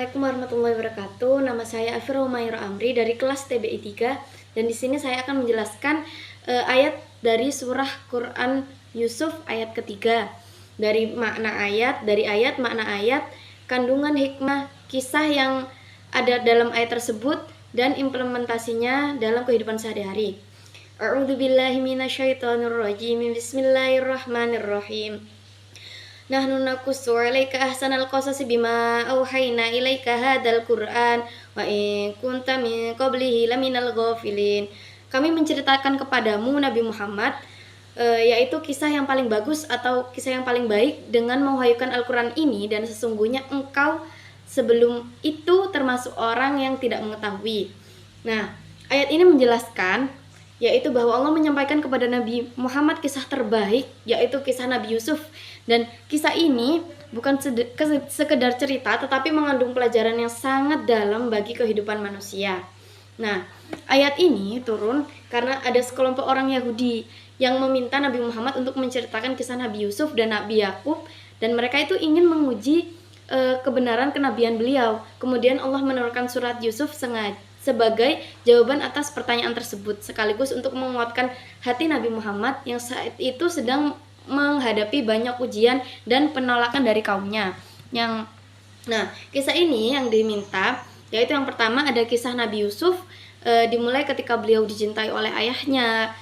Assalamualaikum warahmatullahi wabarakatuh. Nama saya Alfira Humaira Amri dari kelas TBI 3 dan di sini saya akan menjelaskan ayat dari surah Quran Yusuf ayat ketiga. Dari ayat, makna ayat, kandungan hikmah, kisah yang ada dalam ayat tersebut dan implementasinya dalam kehidupan sehari-hari. A'udzubillahi minasyaitonirrajim. Bismillahirrahmanirrahim. Nahnu naqussu 'alaika ahsanal qasasi bima auhayna ilaika hadzal Qur'an wa in kunta min qablihi laminal ghafilin. Kami menceritakan kepadamu Nabi Muhammad yaitu kisah yang paling bagus atau kisah yang paling baik dengan mewahyukan Al-Qur'an ini, dan sesungguhnya engkau sebelum itu termasuk orang yang tidak mengetahui. Nah, ayat ini menjelaskan yaitu bahwa Allah menyampaikan kepada Nabi Muhammad kisah terbaik, yaitu kisah Nabi Yusuf. Dan kisah ini bukan sekedar cerita, tetapi mengandung pelajaran yang sangat dalam bagi kehidupan manusia. Nah, ayat ini turun karena ada sekelompok orang Yahudi yang meminta Nabi Muhammad untuk menceritakan kisah Nabi Yusuf dan Nabi Yakub, dan mereka itu ingin menguji kebenaran kenabian beliau. Kemudian Allah menurunkan surat Yusuf sebagai jawaban atas pertanyaan tersebut, sekaligus untuk menguatkan hati Nabi Muhammad yang saat itu sedang menghadapi banyak ujian dan penolakan dari kaumnya. Nah, kisah ini yang diminta yaitu yang pertama ada kisah Nabi Yusuf, dimulai ketika beliau dicintai oleh ayahnya.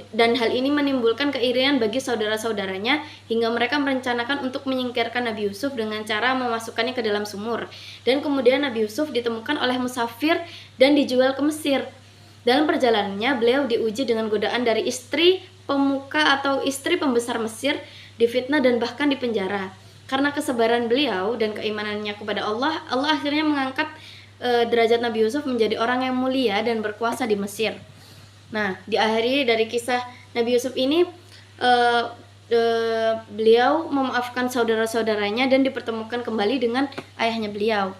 Dan hal ini menimbulkan keirian bagi saudara-saudaranya hingga mereka merencanakan untuk menyingkirkan Nabi Yusuf dengan cara memasukkannya ke dalam sumur. Dan kemudian Nabi Yusuf ditemukan oleh musafir dan dijual ke Mesir. Dalam perjalanannya beliau diuji dengan godaan dari istri pemuka atau istri pembesar Mesir, difitnah dan bahkan dipenjara. Karena kesabaran beliau dan keimanannya kepada Allah, Allah akhirnya mengangkat derajat Nabi Yusuf menjadi orang yang mulia dan berkuasa di Mesir. Nah, diakhiri dari kisah Nabi Yusuf ini, beliau memaafkan saudara-saudaranya dan dipertemukan kembali dengan ayahnya beliau.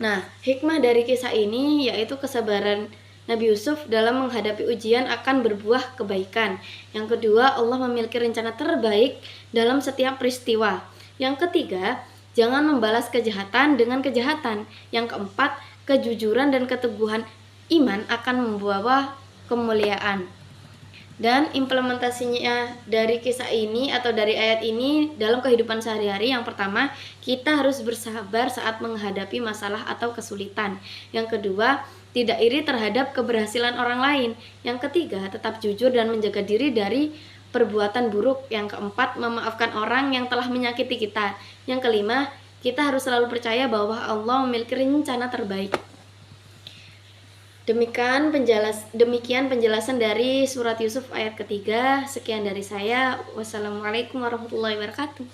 Nah, hikmah dari kisah ini yaitu kesabaran Nabi Yusuf dalam menghadapi ujian akan berbuah kebaikan. Yang kedua, Allah memiliki rencana terbaik dalam setiap peristiwa. Yang ketiga, jangan membalas kejahatan dengan kejahatan. Yang keempat, kejujuran dan keteguhan iman akan membawa kemuliaan. Dan implementasinya dari kisah ini atau dari ayat ini dalam kehidupan sehari-hari, yang pertama, kita harus bersabar saat menghadapi masalah atau kesulitan. Yang kedua, tidak iri terhadap keberhasilan orang lain. Yang ketiga, tetap jujur dan menjaga diri dari perbuatan buruk. Yang keempat, memaafkan orang yang telah menyakiti kita. Yang kelima, kita harus selalu percaya bahwa Allah memiliki rencana terbaik. Demikian penjelasan dari surat Yusuf ayat ketiga. Sekian dari saya. Wassalamualaikum warahmatullahi wabarakatuh.